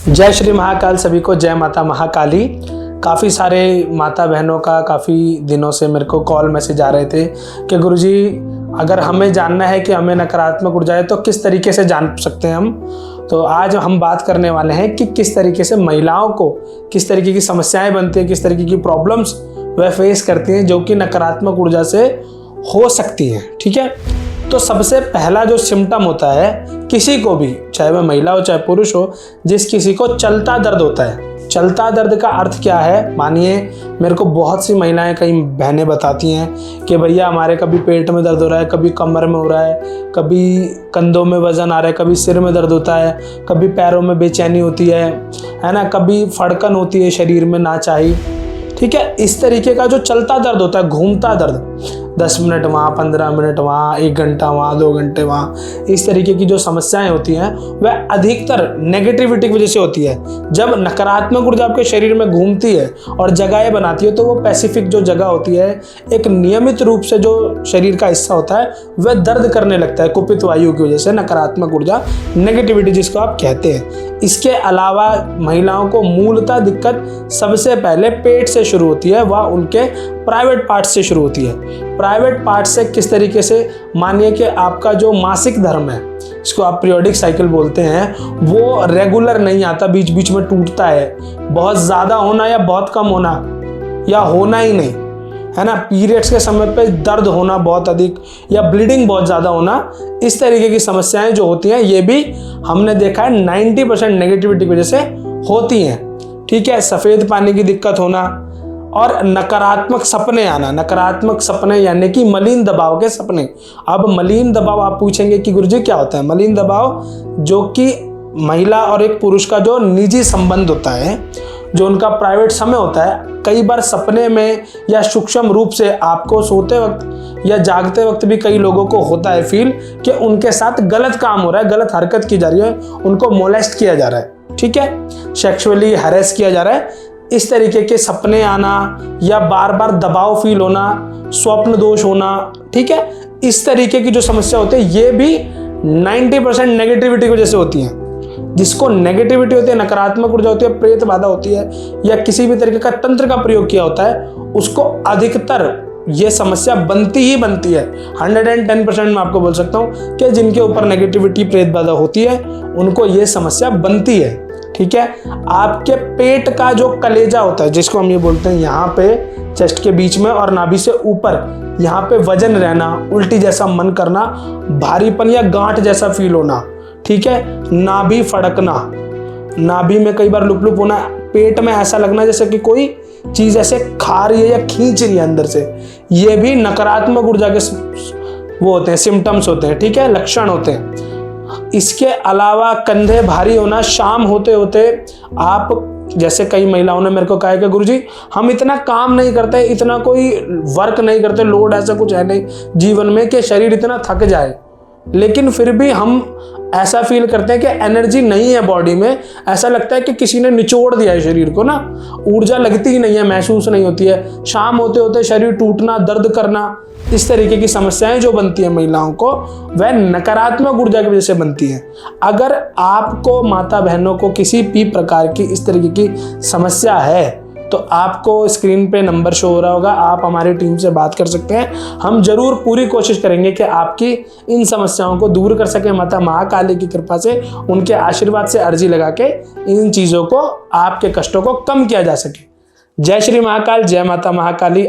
जय श्री महाकाल। सभी को जय माता महाकाली। काफ़ी सारे माता बहनों का काफ़ी दिनों से मेरे को कॉल मैसेज आ रहे थे कि गुरुजी अगर हमें जानना है कि हमें नकारात्मक ऊर्जा है तो किस तरीके से जान सकते हैं हम। तो आज हम बात करने वाले हैं कि किस तरीके से महिलाओं को किस तरीके की समस्याएं बनती हैं, किस तरीके की प्रॉब्लम्स वह फेस करती हैं जो कि नकारात्मक ऊर्जा से हो सकती हैं। ठीक है, तो सबसे पहला जो सिम्टम होता है किसी को भी, चाहे वह महिला हो चाहे पुरुष हो, जिस किसी को चलता दर्द होता है। चलता दर्द का अर्थ क्या है? मानिए मेरे को बहुत सी महिलाएं, कई बहनें बताती हैं कि भैया हमारे कभी पेट में दर्द हो रहा है, कभी कमर में हो रहा है, कभी कंधों में वजन आ रहा है, कभी सिर में दर्द होता है, कभी पैरों में बेचैनी होती है ना, कभी फड़कन होती है शरीर में ना चाही। ठीक है, इस तरीके का जो चलता दर्द होता है, घूमता दर्द, 10 मिनट वहाँ, 15 मिनट वहाँ, 1 घंटा वहाँ, 2 घंटे वहाँ, इस तरीके की जो समस्याएं होती हैं वह अधिकतर नेगेटिविटी की वजह से होती है। जब नकारात्मक ऊर्जा आपके शरीर में घूमती है और जगहें बनाती है तो वो पैसिफिक जो जगह होती है, एक नियमित रूप से जो शरीर का हिस्सा होता है वह दर्द करने लगता है कुपित वायु की वजह से। नकारात्मक ऊर्जा, नेगेटिविटी जिसको आप कहते हैं। इसके अलावा महिलाओं को मूलतः दिक्कत सबसे पहले पेट से शुरू होती है, वह उनके प्राइवेट पार्ट से शुरू होती है। प्राइवेट पार्ट से किस तरीके से? मानिए कि आपका जो मासिक धर्म है, इसको आप पीरियोडिक साइकिल बोलते हैं, वो रेगुलर नहीं आता, बीच बीच में टूटता है। बहुत ज़्यादा होना या बहुत कम होना या होना ही नहीं, है ना। पीरियड्स के समय पे दर्द होना बहुत अधिक या ब्लीडिंग बहुत ज़्यादा होना, इस तरीके की समस्याएं जो होती हैं ये भी हमने देखा है 90% नेगेटिविटी की वजह से होती हैं। ठीक है, सफ़ेद पानी की दिक्कत होना और नकारात्मक सपने आना। नकारात्मक सपने यानी कि मलिन दबाव के सपने। अब मलिन दबाव आप पूछेंगे कि गुरुजी क्या होता है? मलिन दबाव जो कि महिला और एक पुरुष का जो निजी संबंध होता है, जो उनका प्राइवेट समय होता है, कई बार सपने में या सूक्ष्म रूप से आपको सोते वक्त या जागते वक्त भी कई लोगों को होता है फील कि उनके साथ गलत काम हो रहा है, गलत हरकत की जा रही है, उनको मोलेस्ट किया जा रहा है। ठीक है, सेक्सुअली हैरेस किया जा रहा है। इस तरीके के सपने आना या बार बार दबाव फील होना, स्वप्न दोष होना, ठीक है, इस तरीके की जो समस्या होती है ये भी 90% नेगेटिविटी की वजह से होती है। जिसको नेगेटिविटी होती है, नकारात्मक ऊर्जा होती है, प्रेत बाधा होती है या किसी भी तरीके का तंत्र का प्रयोग किया होता है, उसको अधिकतर ये समस्या बनती ही बनती है। 110% मैं आपको बोल सकता हूँ कि जिनके ऊपर नेगेटिविटी प्रेत बाधा होती है उनको ये समस्या बनती है। ठीक है, आपके पेट का जो कलेजा होता है, जिसको हम ये बोलते हैं यहाँ पे चेस्ट के बीच में और नाभि से ऊपर, यहाँ पे वजन रहना, उल्टी जैसा मन करना, भारीपन या गांठ जैसा फील होना, ठीक है, नाभि फड़कना, नाभि में कई बार लुप लुप होना, पेट में ऐसा लगना जैसे कि कोई चीज ऐसे खा रही है या खींच रही है अंदर से, ये भी नकारात्मक ऊर्जा के वो होते हैं, सिम्टम्स होते हैं। ठीक है, लक्षण होते हैं। इसके अलावा कंधे भारी होना, शाम होते होते आप, जैसे कई महिलाओं ने मेरे को कहा है कि गुरुजी हम इतना काम नहीं करते, इतना कोई वर्क नहीं करते, लोड ऐसा कुछ है नहीं जीवन में कि शरीर इतना थक जाए, लेकिन फिर भी हम ऐसा फील करते हैं कि एनर्जी नहीं है बॉडी में, ऐसा लगता है कि किसी ने निचोड़ दिया है शरीर को ना, ऊर्जा लगती ही नहीं है, महसूस नहीं होती है। शाम होते होते शरीर टूटना, दर्द करना, इस तरीके की समस्याएं जो बनती है महिलाओं को वह नकारात्मक ऊर्जा की वजह से बनती हैं। अगर आपको माता बहनों को किसी भी प्रकार की इस तरीके की समस्या है तो आपको स्क्रीन पे नंबर शो हो रहा होगा, आप हमारी टीम से बात कर सकते हैं। हम जरूर पूरी कोशिश करेंगे कि आपकी इन समस्याओं को दूर कर सकें। माता महाकाली की कृपा से, उनके आशीर्वाद से अर्जी लगा के इन चीज़ों को, आपके कष्टों को कम किया जा सके। जय श्री महाकाल, जय माता महाकाली।